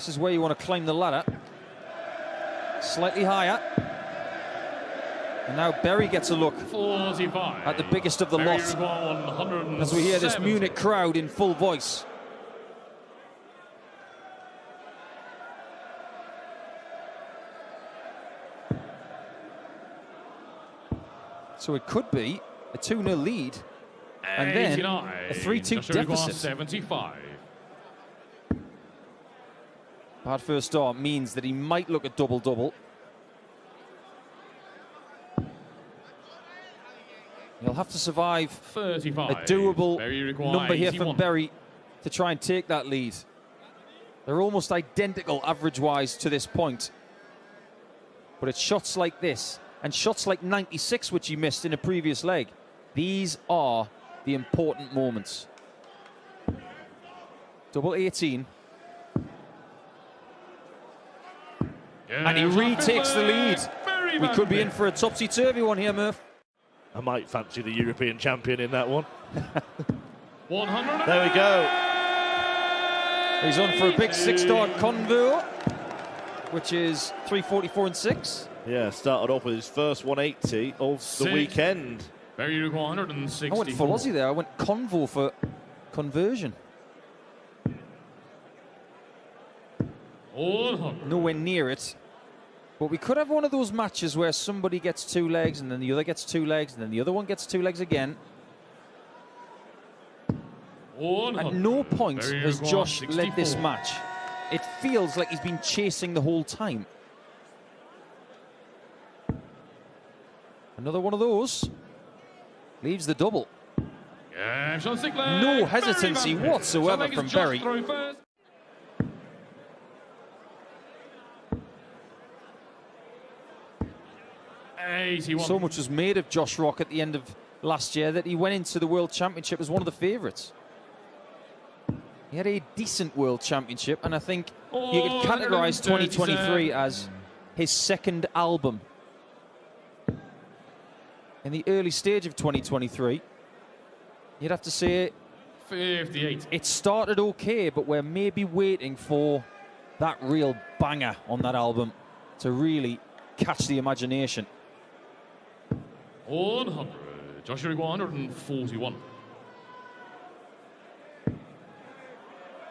This is where you want to climb the ladder. Slightly higher. And now Berry gets a look 45. At the biggest of the lot as we hear this Munich crowd in full voice. So it could be a 2-0 lead and then a 3-2 deficit. 75. Bad first start means that he might look at double-double. He'll have to survive 35. a doable number here 81. from Berry to try and take that lead. They're almost identical average-wise to this point. But it's shots like this and shots like 96, which he missed in a previous leg. These are the important moments. Double 18. And he retakes the lead. We could be in for a topsy-turvy one here, Murph. I might fancy the European champion in that one. 100. There we go. He's on for a big 6-start convo, which is 344 and 6. Yeah, started off with his first 180 of the weekend. Very 160. I went full Aussie there. I went convo for conversion. 100. Nowhere near it. But we could have one of those matches where somebody gets 2 legs and then the other gets 2 legs and then the other one gets 2 legs again. 100. At no point Very has Josh 64. led this match. It feels like he's been chasing the whole time. Another one of those. Leaves the double. Yeah, No hesitancy whatsoever from Berry. So much was made of Josh Rock at the end of last year that he went into the World Championship as one of the favourites. He had a decent World Championship, and I think you could categorise 2023 as his second album. In the early stage of 2023, you'd have to say 58. It started okay, but we're maybe waiting for that real banger on that album to really catch the imagination. 100. Joshua 141.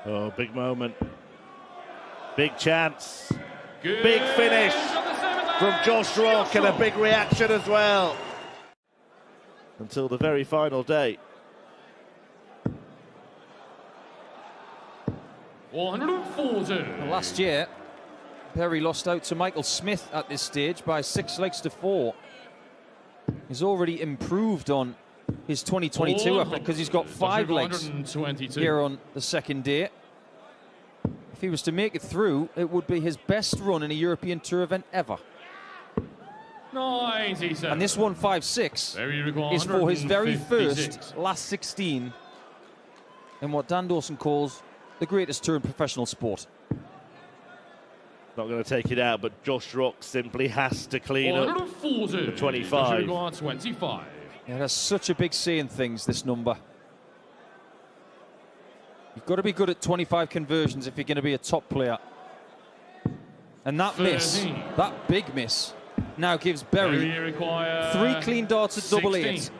Oh, big moment. Big chance. Good. Big finish from Josh Rock and a big reaction as well. Until the very final day. 140. Last year, Berry lost out to Michael Smith at this stage by 6 legs to 4. He's already improved on his 2022 effort because he's got 5 legs here on the second day. If he was to make it through, it would be his best run in a European Tour event ever. 97. And this 156 is for his very first last 16 in what Dan Dawson calls the greatest tour in professional sport. Not going to take it out, but Josh Rock simply has to clean up the 25. 25. Yeah, it has such a big say in things, this number. You've got to be good at 25 conversions if you're going to be a top player. And that 13. miss, that big miss, now gives Berry 3 clean darts at double 8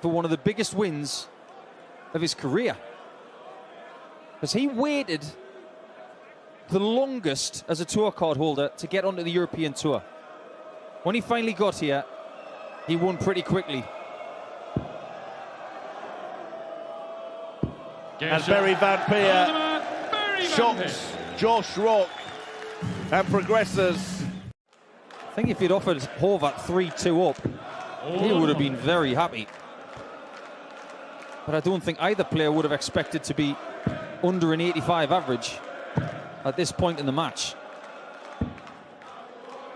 for one of the biggest wins of his career. Because he waited the longest as a tour card holder to get onto the European Tour. When he finally got here, he won pretty quickly. And Berry Van Peer shocks Josh Rock and progresses. I think if he'd offered Horvath 3-2 up, he would have been very happy. But I don't think either player would have expected to be under an 85 average at this point in the match.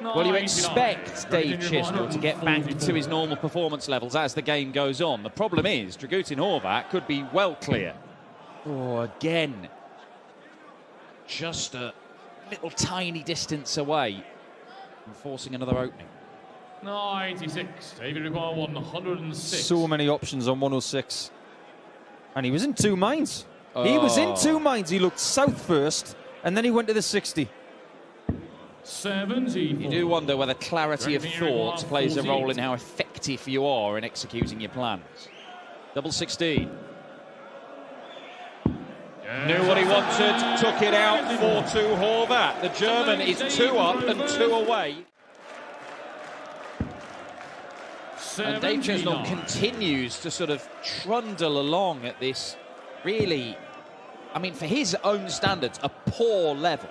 Well, you expect Dave Chisnell to get back to his normal performance levels as the game goes on. The problem is Dragutin Horvat could be well clear. Oh, again. Just a little tiny distance away from forcing another opening. 96. David required 106. So many options on 106. And he was in 2 minds. He was in 2 minds. He looked south first, And then he went to the 60. 74. You do wonder whether clarity of Dragon thought Darts plays a 48. role in how effective you are in executing your plans. Double 16. Knew what he wanted, took it out, 4-2 Horvath. The German is 2 up and 2 away. And Dave Chesnell continues to sort of trundle along at this really, I mean, for his own standards, a poor level.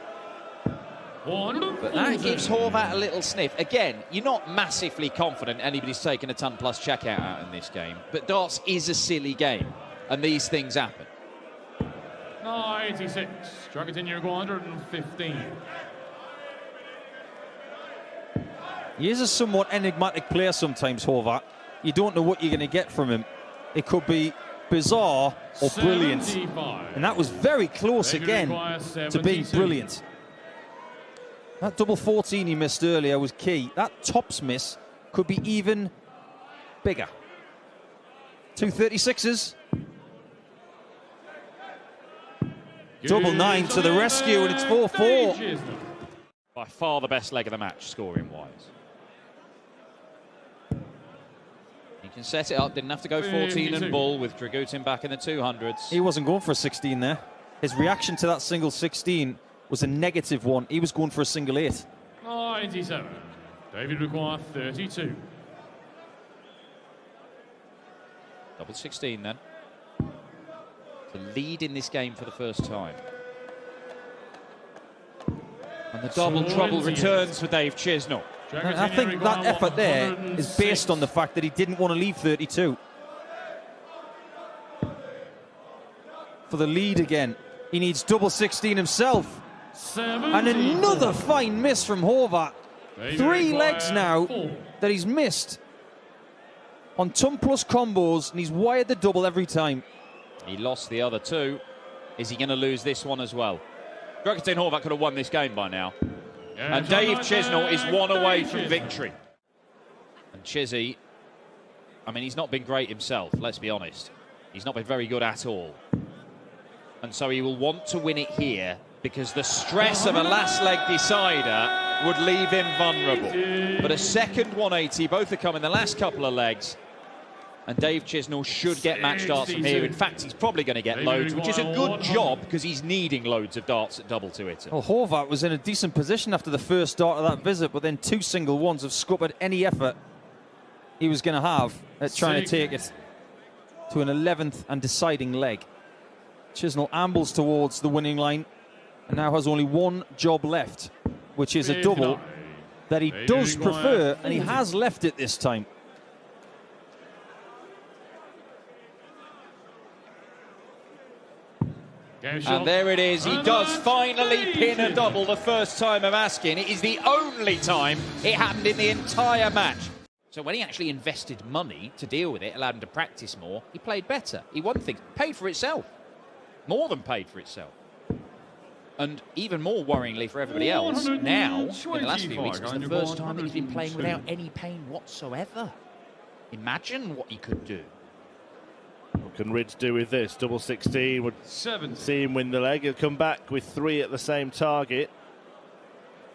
But that gives Horvath a little sniff. Again, you're not massively confident anybody's taken a ton-plus checkout out in this game, but darts is a silly game, and these things happen. 96. Dragon Uruguay 115. He is a somewhat enigmatic player sometimes, Horvath. You don't know what you're going to get from him. It could be bizarre or brilliant. 75. And that was very close again to being brilliant. That double 14 he missed earlier was key. That tops miss could be even bigger. 236s. Double 9 to the rescue, and it's 4-4. By far the best leg of the match, scoring-wise. He can set it up, didn't have to go 14 and bull with Dragutin back in the 200s. He wasn't going for a 16 there. His reaction to that single 16 was a negative one. He was going for a single 8. 97. David Uruguay 32. Double 16 then. To lead in this game for the first time. And the double trouble returns for Dave Chesnell. I think that effort there is based on the fact that he didn't want to leave 32. For the lead again. He needs double 16 himself. And another fine miss from Horvath. 3 legs now that he's missed on ton-plus combos, and he's wired the double every time. He lost the other 2. Is he going to lose this one as well? Dragutin Horvath could have won this game by now. And Dave Chesnell is 1 away from victory. And Chizzy, I mean, he's not been great himself, let's be honest. He's not been very good at all. And so he will want to win it here because the stress of a last leg decider would leave him vulnerable. But a second 180, both have come in the last couple of legs. And Dave Chesnell should get match darts from here. In fact, he's probably going to get loads, which is a good job because he's needing loads of darts at double to hit. Well, Horvath was in a decent position after the first start of that visit, but then 2 single ones have scuppered any effort he was going to have at trying to take it to an 11th and deciding leg. Chesnell ambles towards the winning line and now has only 1 job left, which is a double that he does prefer, and he has left it this time. And there it is. He does finally pin a double the first time of asking. It is the only time it happened in the entire match. So when he actually invested money to deal with it, allowed him to practice more, he played better. He won things. Paid for itself. More than paid for itself. And even more worryingly for everybody else, now, in the last few weeks, it's the first time that he's been playing without any pain whatsoever. Imagine what he could do. What can Ridge do with this? Double 16 would see him win the leg. He'll come back with 3 at the same target.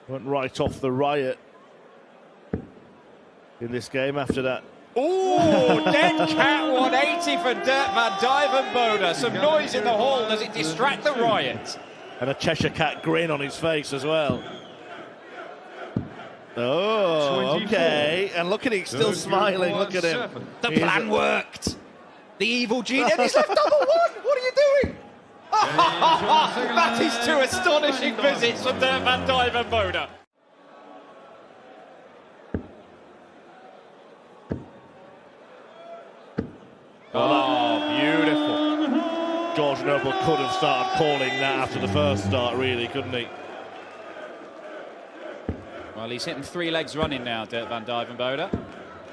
Went right off the riot in this game after that. Oh, dead cat 180 for Dirk van Dijvenbode. Some noise in the hall. Does it distract the riot? And a Cheshire Cat grin on his face as well. Oh, okay. And look at him, still smiling. Look at him. The plan worked. The evil genius. He's left double 1. What are you doing? That is 2 astonishing visits from Dirk van Dijvenbode. Oh, beautiful. George Noble could have started calling that after the first start, really, couldn't he? Well, he's hitting 3 legs running now, Dirk van Dijvenbode.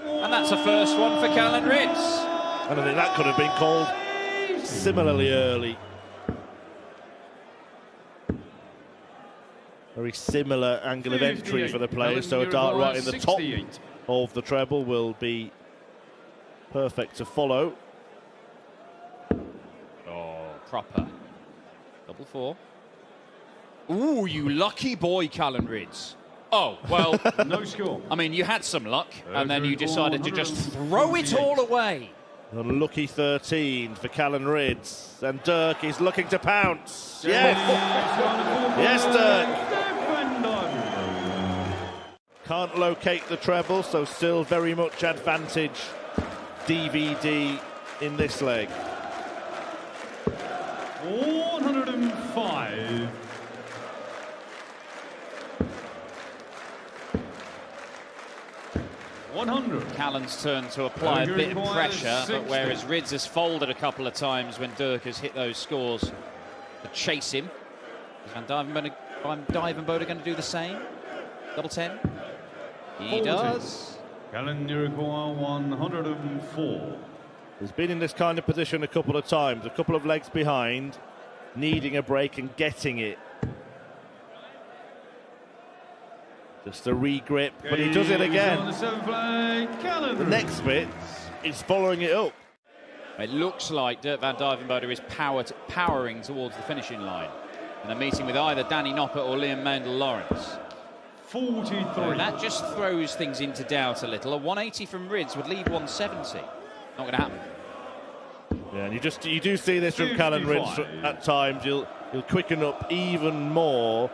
And that's a first one for Callan Ritz. And I think that could have been called similarly early. Very similar angle of entry for the players, so a dart right in the top of the treble will be perfect to follow. Oh, proper. Double 4. Ooh, you lucky boy, Callan Ridds. Oh, well, No score. I mean, you had some luck, and then you decided to just throw it all away. Unlucky 13 for Callan Ridds, and Dirk is looking to pounce. Yes! Yes, Dirk! Can't locate the treble, so still very much advantage DVD in this leg. 105. Callan's turn to apply a bit of pressure, but whereas Ridds has folded a couple of times when Dirk has hit those scores to chase him. Is Van Dijvenbode going to do the same? Double 10? He does. Callan, you require 104. He's been in this kind of position a couple of times, a couple of legs behind, needing a break and getting it. Just a re-grip, but he does it again. The next bit is following it up. It looks like Dirk Van Dijvenbode is powering towards the finishing line. And they're meeting with either Danny Noppert or Liam Mendel-Lawrence. 43. That just throws things into doubt a little. A 180 from Ridds would leave 170. Not going to happen. Yeah, and you do see this from Callan Ridds at times. He'll quicken up even more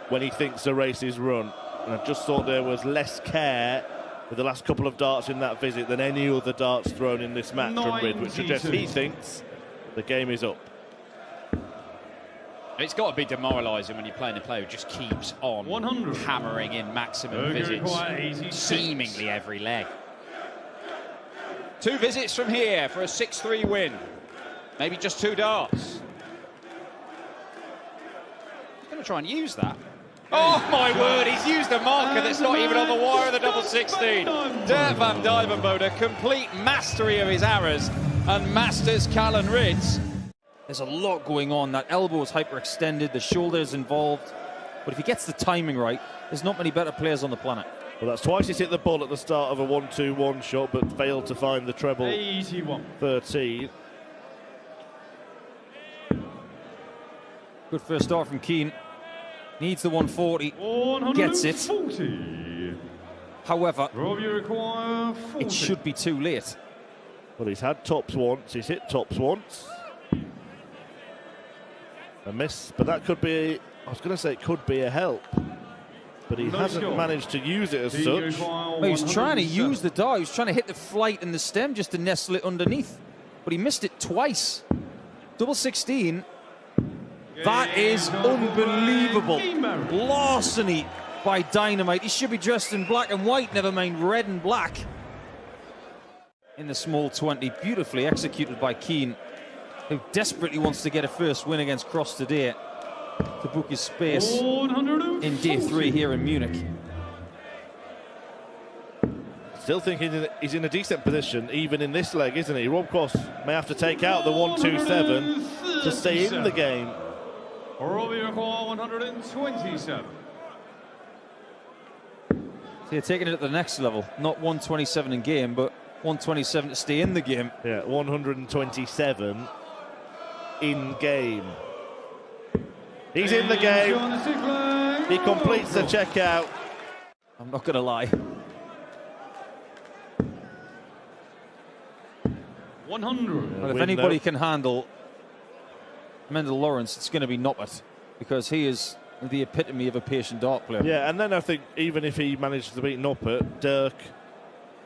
when he thinks the race is run. And I just thought there was less care with the last couple of darts in that visit than any other darts thrown in this match from Ridds, which suggests he thinks the game is up. It's got to be demoralising when you're playing a player who just keeps on hammering in maximum visits, seemingly every leg. 2 visits from here for a 6-3 win. Maybe just 2 darts. He's going to try and use that. Oh, my word, he's used a marker that's not even on the wire of the double 16. Dirk Van Dijvenbode, complete mastery of his arrows, and masters Callan Ridds. There's a lot going on. That elbow is hyperextended, the shoulder is involved. But if he gets the timing right, there's not many better players on the planet. Well, that's twice he's hit the ball at the start of a 1-2-1 shot, but failed to find the treble 81. 13. Good first start from Keane. Needs the 140. Gets it. However, it should be too late. Well, he's had tops once. He's hit tops once. A miss, but that could be, I was going to say it could be a help. But he hasn't managed to use it as such. Well, he was trying to use the dart. He was trying to hit the flight and the stem just to nestle it underneath. But he missed it twice. Double 16. That is unbelievable. Larceny by Dynamite. He should be dressed in black and white, never mind red and black. In the small 20, beautifully executed by Keane, who desperately wants to get a first win against Cross today to book his space in day 3 here in Munich. Still thinking he's in a decent position, even in this leg, isn't he? Rob Cross may have to take out the 1-2-7 to stay in the game. Robbie require 127. So you're taking it at the next level, not 127 in game, but 127 to stay in the game. Yeah, 127 in game. He's in the game. He completes the checkout. I'm not going to lie. 100. Well, if anybody can handle Mendel-Lawrence, it's going to be Noppert, because he is the epitome of a patient dart player. Yeah, and then I think even if he manages to beat Noppert, Dirk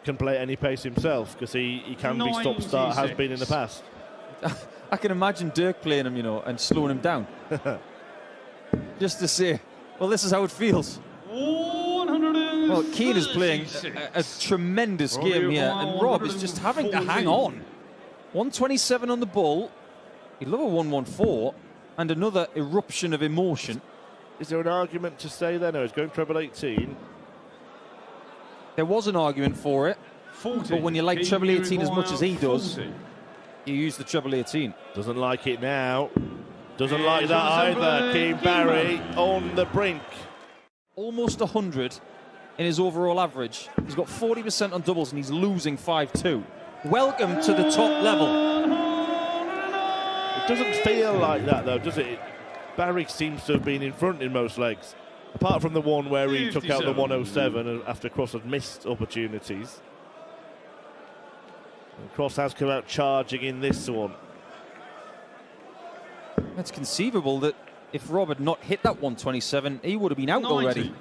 can play at any pace himself, because he can be stop-start, has been in the past. I can imagine Dirk playing him, you know, and slowing him down. Just to say, well, this is how it feels. Well, Keane is playing a tremendous game here, and Rob is just having to hang on. 127 on the ball. He'd love a 114 and another eruption of emotion. Is there an argument to say then? No, he's going treble 18. There was an argument for it, 40. But when you like treble 18 as much as he does, you use the treble 18. Doesn't like it now. Doesn't like that either. Keane Barry on the brink. Almost 100 in his overall average. He's got 40% on doubles and he's losing 5-2. Welcome to the top level. It doesn't feel like that though, does it? Barry seems to have been in front in most legs, apart from the one where he took out the 107 after Cross had missed opportunities. And Cross has come out charging in this one. It's conceivable that if Rob had not hit that 127, he would have been out 90. already.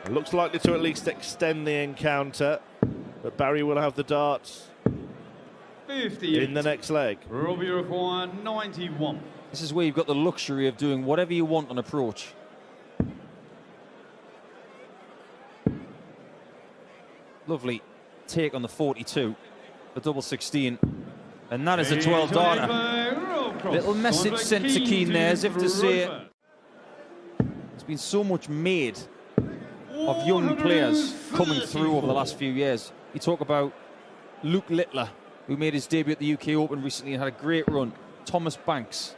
It looks likely to at least extend the encounter, but Barry will have the darts 58. in the next leg. Robbie require 91. This is where you've got the luxury of doing whatever you want on approach. Lovely take on the 42, the double 16. And that is a 12 darter. Little message sent to Keane there as if to say there's been so much made of young players coming through over the last few years. You talk about Luke Littler, who made his debut at the UK Open recently and had a great run. Thomas Banks,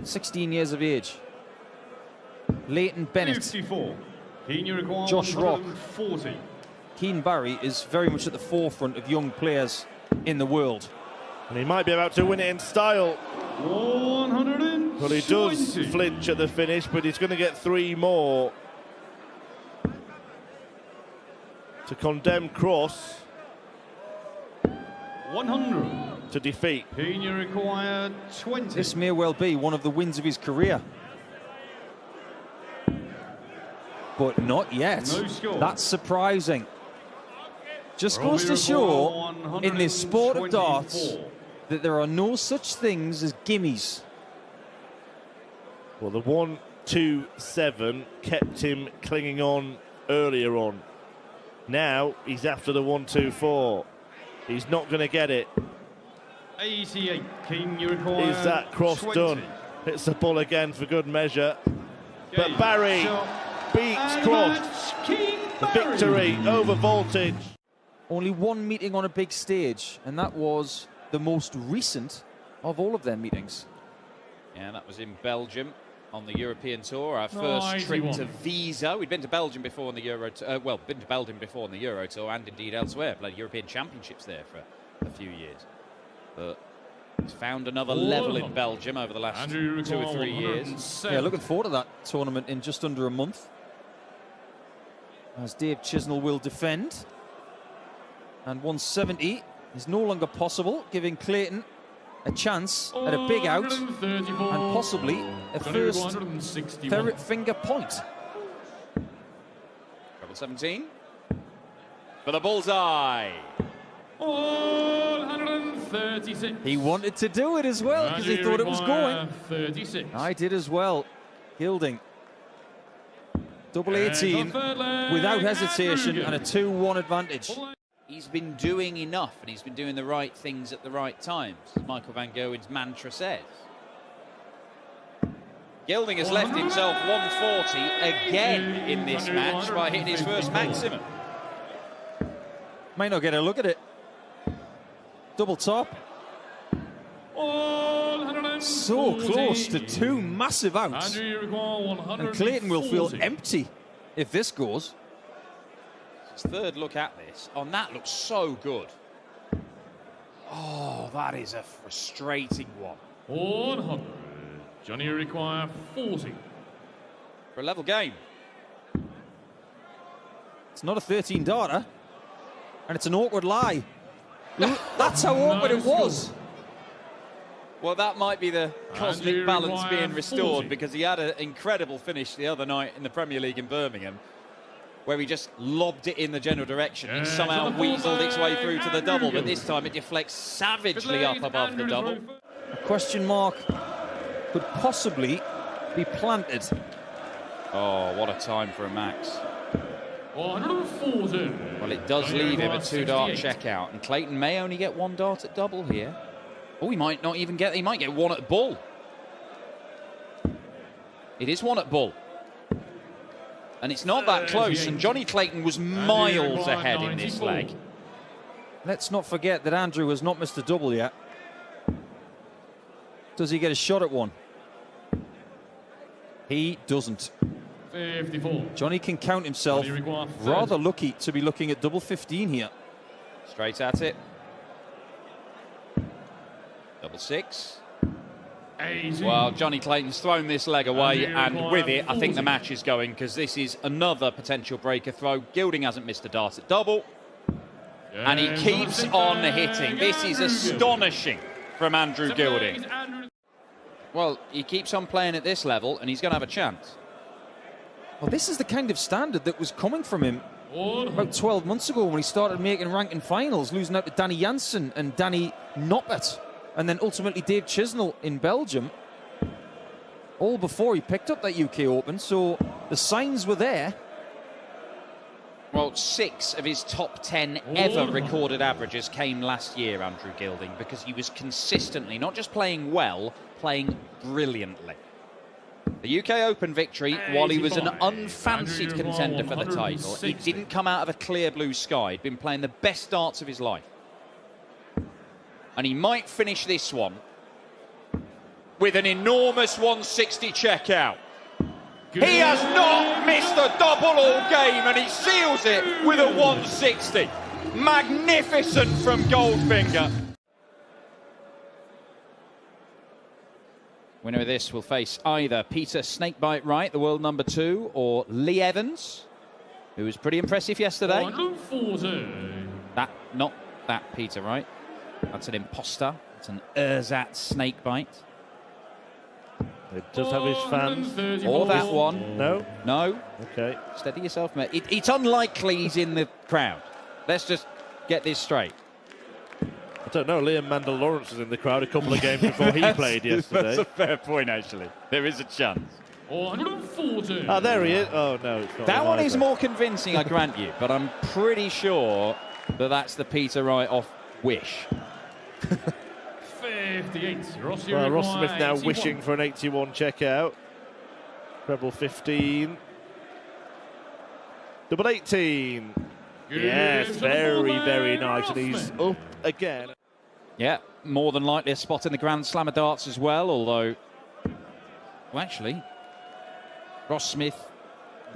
16 years of age. Leighton Bennett, 54. Josh Rock. 40. Keane Barry is very much at the forefront of young players in the world. And he might be about to win it in style. 120. Well, he does flinch at the finish, but he's going to get 3 more to condemn Cross 100. to defeat. Pena required 20. This may well be one of the wins of his career. But not yet. No score. That's surprising. Just goes to show in this sport of darts that there are no such things as gimmies. Well, the 127 kept him clinging on earlier on. Now he's after the 124. He's not going to get it. 88. King required Is that Cross 20. done? Hits the ball again for good measure. But Game, Barry shot, beats and Cross. match, King The Barry. victory over voltage. Only one meeting on a big stage, and that was the most recent of all of their meetings. Yeah, that was in Belgium on the European Tour. Our first trip to Visa. We'd been to Belgium before on the Euro. Been to Belgium before on the Euro Tour, and indeed elsewhere. Played European Championships there for a few years. But it's found another level in Belgium over the last 2 or 3 years. Yeah, looking forward to that tournament in just under a month, as Dave Chisnell will defend. And 170 is no longer possible, giving Clayton a chance at a big out and possibly a first ferret finger point. Treble 17 for the bullseye. 136. He wanted to do it as well because he thought it was going. 36. I did as well. Gilding. Double 18 without hesitation and a 2-1 advantage. He's been doing enough, and he's been doing the right things at the right times, as Michael van Gerwen's mantra says. Gilding has left himself 140 again in this match by hitting his first maximum. Might not get a look at it. Double top. So close to 2 massive outs. And Clayton will feel empty if this goes. His third look at this. On that looks so good. Oh, that is a frustrating one. 100. Johnny require 40. For a level game. It's not a 13 darter, and it's an awkward lie. That's how awkward it was. Well, that might be the cosmic balance being restored, 40. because he had an incredible finish the other night in the Premier League in Birmingham, where he just lobbed it in the general direction and somehow weaseled its way through to the double, but this time it deflects savagely up above the double. A question mark could possibly be planted. Oh, what a time for a max. 140. Well, it does leave him a 2-dart checkout, and Clayton may only get 1 dart at double here. Oh, he might not even get, he might get 1 at bull. It is 1 at bull. And it's not that close, and Johnny Clayton was miles ahead in this leg. Let's not forget that Andrew has not missed a double yet. Does he get a shot at one? He doesn't. 54. Johnny can count himself rather lucky to be looking at double 15 here. Straight at it. Double 6. 80. Well, Johnny Clayton's thrown this leg away, and with it, I think the 40. match is going, because this is another potential breaker throw. Gilding hasn't missed a dart at double, and he keeps on hitting. This is astonishing from Andrew Gilding. Well, he keeps on playing at this level, and he's going to have a chance. Well, this is the kind of standard that was coming from him about 12 months ago when he started making ranking finals, losing out to Danny Jansen and Danny Noppert, and then ultimately Dave Chisnell in Belgium, all before he picked up that UK Open, so the signs were there. Well, 6 of his top 10 ever recorded averages came last year, Andrew Gilding, because he was consistently, not just playing well, playing brilliantly. The UK Open victory, while he was an unfancied contender for the title, he didn't come out of a clear blue sky. He'd been playing the best darts of his life. And he might finish this one with an enormous 160 checkout. He has not missed a double all game, and he seals it with a 160. Magnificent from Goldfinger. Winner of this will face either Peter Snakebite Wright, the world number 2, or Lee Evans, who was pretty impressive yesterday. 140. Not that Peter Wright. That's an imposter. It's an Erzat Snakebite. It does have his fans. Or that one. No? No. Okay. Steady yourself, mate. It's unlikely he's in the crowd. Let's just get this straight. I don't know. Liam Mandel Lawrence was in the crowd a couple of games before he played yesterday. That's a fair point, actually. There is a chance. 140. Ah, there he is. Oh, no, it's not. That one is either. more convincing, I grant you, but I'm pretty sure that that's the Peter Wright off Wish. 58. Well, Ross Smith now 81. wishing for an 81 checkout. Treble 15. Double 18. Yes, very, very nice. And he's up again. Yeah, more than likely a spot in the Grand Slam of darts as well, although, well, actually, Ross Smith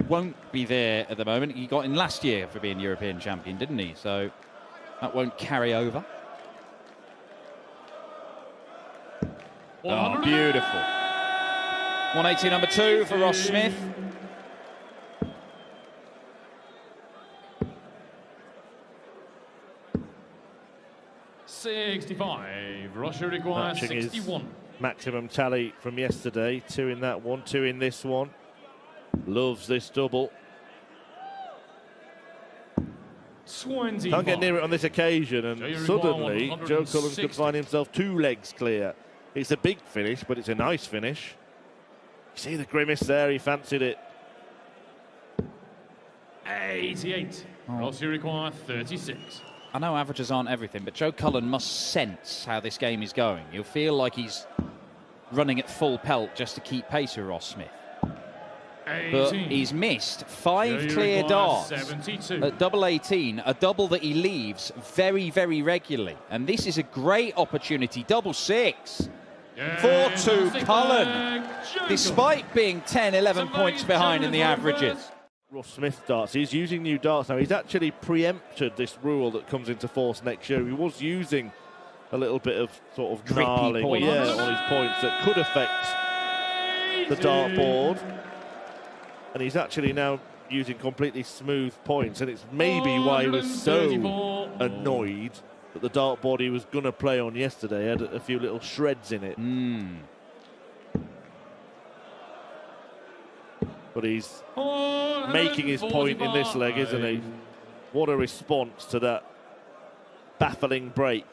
won't be there at the moment. He got in last year for being European champion, didn't he? So that won't carry over. Oh, beautiful. 180 number 2 for Ross Smith. Russia requires Matching 61. his maximum tally from yesterday. 2 in that one, 2 in this one. Loves this double. 25. Can't get near it on this occasion, and suddenly Joe Cullen could find himself 2 legs clear. It's a big finish, but it's a nice finish. You see the grimace there, he fancied it. 88. Russia require 36. I know averages aren't everything, but Joe Cullen must sense how this game is going. He'll feel like he's running at full pelt just to keep pace with Ross Smith. 18. But he's missed 5 clear darts 72. at double 18, a double that he leaves very, very regularly. And this is a great opportunity. Double 6. 4-2 Cullen, despite being 10, 11 points behind in the averages. Ross Smith darts, he's using new darts now. He's actually preempted this rule that comes into force next year. He was using a little bit of sort of Grippy gnarling points. on his points that could affect the dartboard. And he's actually now using completely smooth points, and it's maybe why he was so annoyed that the dartboard he was going to play on yesterday had a few little shreds in it. But he's making his point in this leg, isn't he? What a response to that baffling break.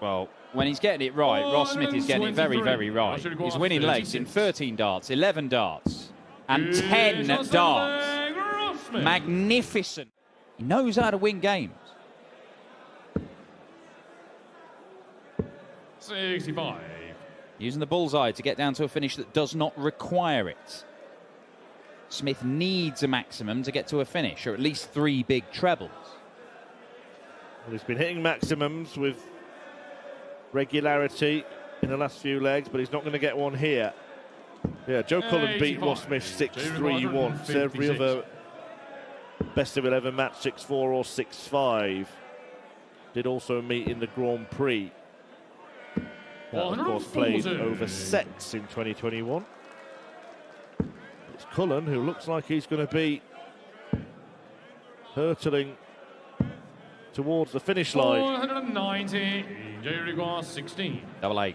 Well, when he's getting it right, Ross Smith is getting it very, very right. He's winning legs in 13 darts, 11 darts, and 10 darts. Magnificent. He knows how to win games. 65. Using the bullseye to get down to a finish that does not require it. Smith needs a maximum to get to a finish, or at least 3 big trebles. Well, he's been hitting maximums with regularity in the last few legs, but he's not going to get one here. Yeah, Joe Cullen beat Ross Smith 6-3 once. Every other best of 11 match 6-4 or 6-5. Did also meet in the Grand Prix. That, of course, played over sets in 2021. It's Cullen, who looks like he's going to be hurtling towards the finish line. 490, injury requires 16. Double 8.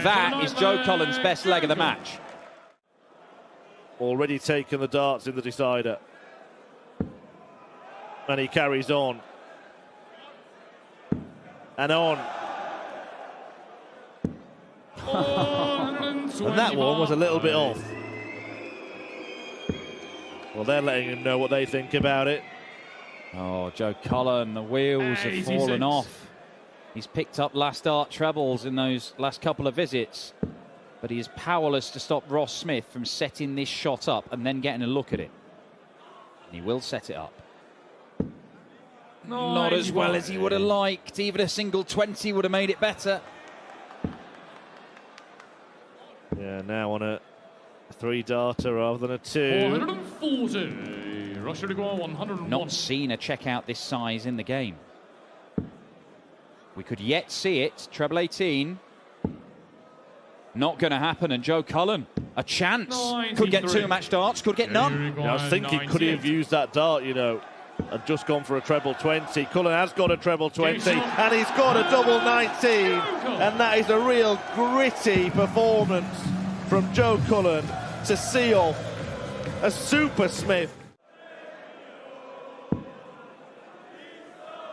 That is Joe Cullen's best leg of the match. Already taken the darts in the decider. And he carries on. And on. And that one was a little bit off. Well, they're letting him know what they think about it. Oh, Joe Cullen, the wheels have fallen off. He's picked up last dart trebles in those last couple of visits, but he is powerless to stop Ross Smith from setting this shot up and then getting a look at it. And he will set it up. Not as well as he would have liked. Even a single 20 would have made it better. Yeah, now on a 3-darter rather than a 2. 440. Russia require 101. Not seen a checkout this size in the game. We could yet see it. Treble 18. Not going to happen. And Joe Cullen, a chance. 93. Could get 2 match darts, could get none. Yeah, I was thinking, could he have used that dart, you know, and just gone for a treble 20. Cullen has got a treble 20, and he's got a double 19. And that is a real gritty performance from Joe Cullen to see off a Super Smith.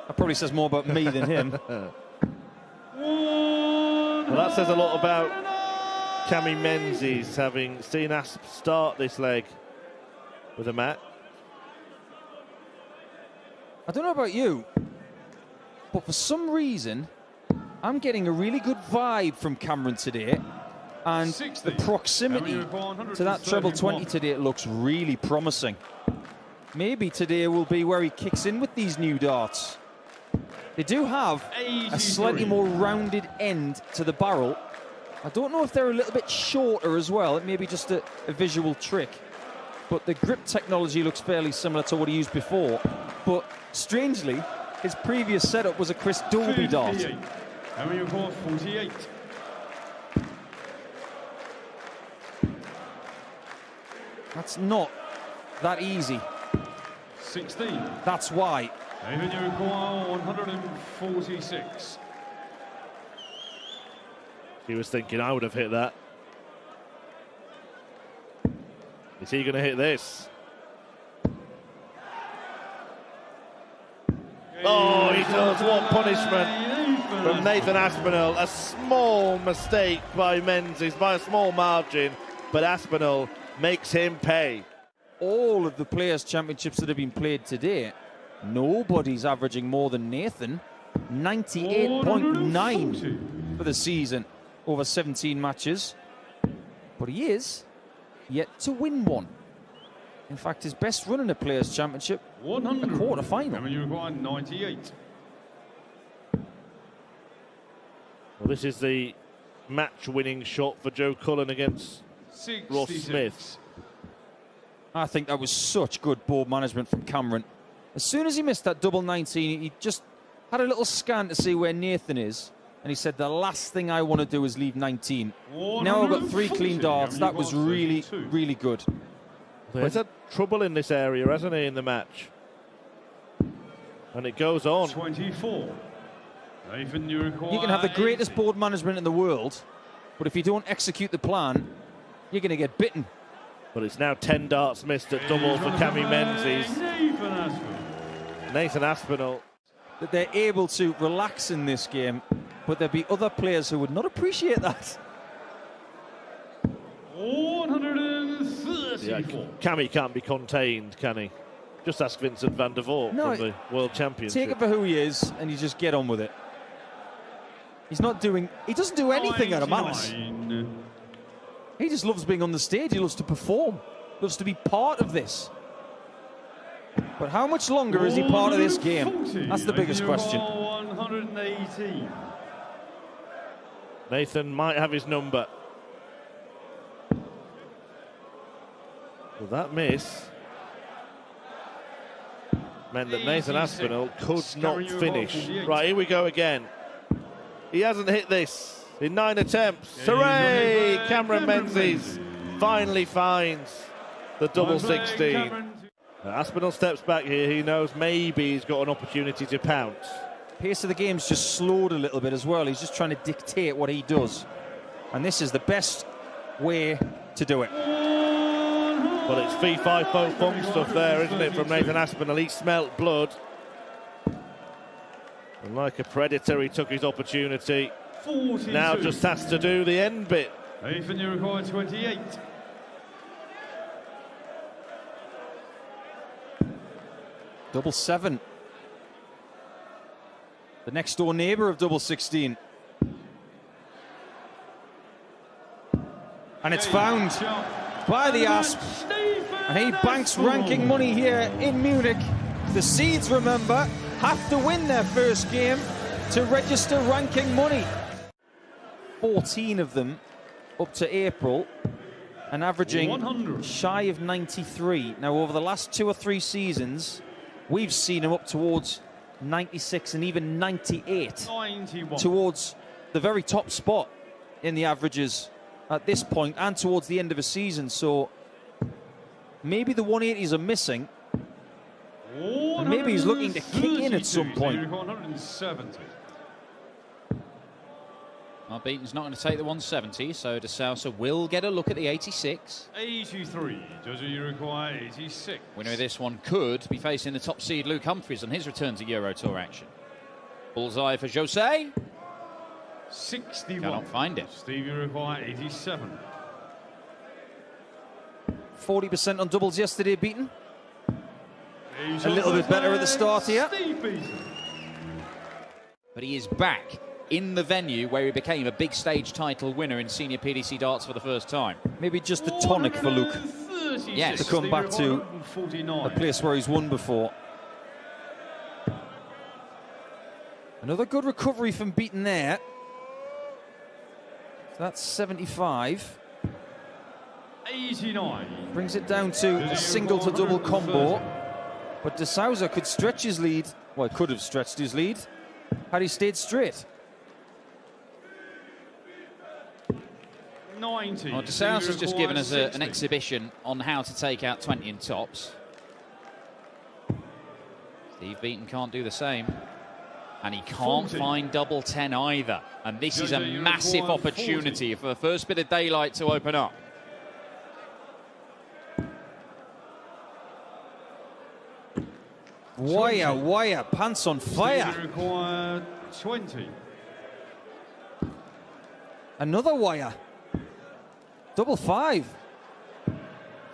That probably says more about me than him. Well, that says a lot about Cammy Menzies, having seen Asp start this leg with a mat. I don't know about you, but for some reason, I'm getting a really good vibe from Cameron today. And 60. The proximity to that treble 20 today, it looks really promising. Maybe today will be where he kicks in with these new darts. They do have a slightly more rounded end to the barrel. I don't know if they're a little bit shorter as well. It may be just a visual trick. But the grip technology looks fairly similar to what he used before. But strangely, his previous setup was a Chris Dolby dart. And we report 48. That's not that easy. 16. That's why. Even you require 146. He was thinking, I would have hit that. Is he going to hit this? Oh, he does. What punishment from Nathan Aspinall. A small mistake by Menzies, by a small margin, but Aspinall makes him pay. All of the Players' Championships that have been played today, nobody's averaging more than Nathan. 98.9 for the season over 17 matches. But he is yet to win one. In fact, his best run in a Players' Championship, a quarter-final. And you require 98. Well, this is the match-winning shot for Joe Cullen against 66. Ross Smith. I think that was such good board management from Cameron. As soon as he missed that double 19, he just had a little scan to see where Nathan is. And he said, the last thing I want to do is leave 19. Now I've got 3 clean darts. That was really, really good. He's had trouble in this area, hasn't he, in the match? And it goes on. 24. Nathan, you can have the greatest board management in the world, but if you don't execute the plan, you're going to get bitten. But it's now 10 darts missed at double for Cammy Menzies. Nathan Aspinall. That they're able to relax in this game, but there'll be other players who would not appreciate that. 134. Yeah, Cammy can't be contained, can he? Just ask Vincent van der Voort from the World Championship. Take it for who he is, and you just get on with it. He doesn't do anything out of malice. He just loves being on the stage. He loves to perform, loves to be part of this. But how much longer is he part of this game? That's the biggest question. 118. Nathan might have his number. Well, that miss meant that Nathan Aspinall could not finish. Right, here we go again. He hasn't hit this. in 9 attempts. Hooray! Cameron Menzies finally finds the double 16. Aspinall steps back here. He knows maybe he's got an opportunity to pounce. Pace of the game's just slowed a little bit as well. He's just trying to dictate what he does. And this is the best way to do it. Well, it's fee, fi, fo, fum stuff there, isn't it, from Nathan Aspinall. He smelt blood. And like a predator, he took his opportunity. 42. Now just has to do the end bit. Nathan, you require 28. Double 7. The next door neighbour of double 16. And it's found by the Asp. And he banks ranking money here in Munich. The Seeds, remember, have to win their first game to register ranking money. 14 of them up to April and averaging 100. shy of 93. Now, over the last 2 or 3 seasons, we've seen him up towards 96 and even 98. 91. Towards the very top spot in the averages at this point and towards the end of a season. So maybe the 180s are missing. And maybe he's looking to kick in at some point. 170. Well, Beaton's not going to take the 170, so De Sousa will get a look at the 86. 83. Does you require 86? Winner of this one could be facing the top seed Luke Humphries on his return to Euro Tour action. Bullseye for Jose. 61. Cannot find it. Steve, you require 87. 40% on doubles yesterday, Beaton. A little bit better at the start here. But he is back in the venue where he became a big stage title winner in senior PDC darts for the first time. Maybe just the tonic for Luke. Yes. To come back to a place where he's won before. Another good recovery from Beaton there. So that's 75. 89. Brings it down to a single to double combo. But De Sousa could stretch his lead. Well, he could have stretched his lead had he stayed straight. 90. Well, De Sousa's just given us an exhibition on how to take out 20 in tops. Steve Beaton can't do the same. And he can't 40. find double 10 either. And this is a massive opportunity for the first bit of daylight to open up. Wire, pants on fire. Steve, you require 20. Another wire. Double 5.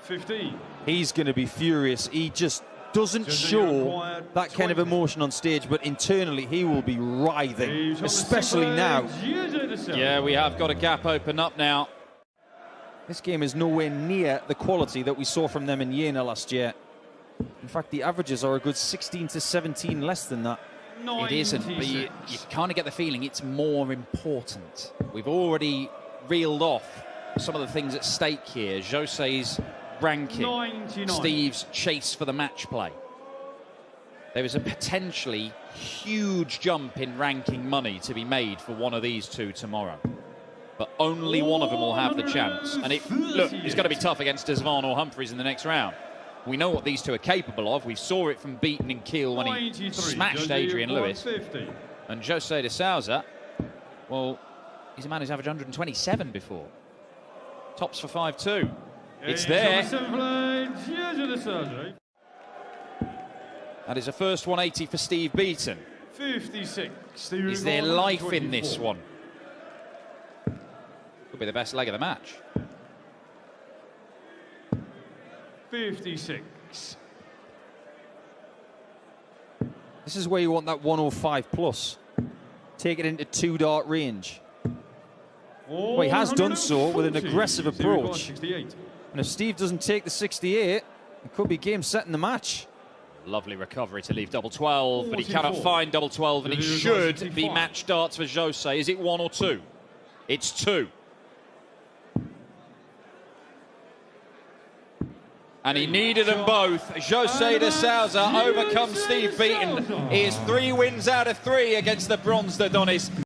15. He's going to be furious. He just doesn't show that kind of emotion on stage, but internally he will be writhing, especially now. Yeah, we have got a gap open up now. This game is nowhere near the quality that we saw from them in Jena last year. In fact, the averages are a good 16 to 17 less than that. It isn't, but you kind of get the feeling it's more important. We've already reeled off some of the things at stake here. Jose's ranking, 99. Steve's chase for the match play. There is a potentially huge jump in ranking money to be made for one of these two tomorrow. But only one of them will have the chance. And look, it's going to be tough against Desvan or Humphries in the next round. We know what these two are capable of. We saw it from Beaton and Kiel when he smashed Adrian Lewis. 50. And Jose De Sousa, well, he's a man who's averaged 127 before. Tops for 5-2. It's there. That is a first 180 for Steve Beaton. 56. Is there life in this one? Could be the best leg of the match. 56. This is where you want that 105 plus. Take it into 2-dart range. Well, he has done so with an aggressive approach. And if Steve doesn't take the 68, it could be game, set in the match. Lovely recovery to leave double 12, but he cannot find double 12, and it should be match darts for Jose. Is it 1 or 2? It's 2. And he needed them both. Jose De Sousa overcomes Steve Beaton. He is 3 wins out of 3 against the Bronze Dodonis.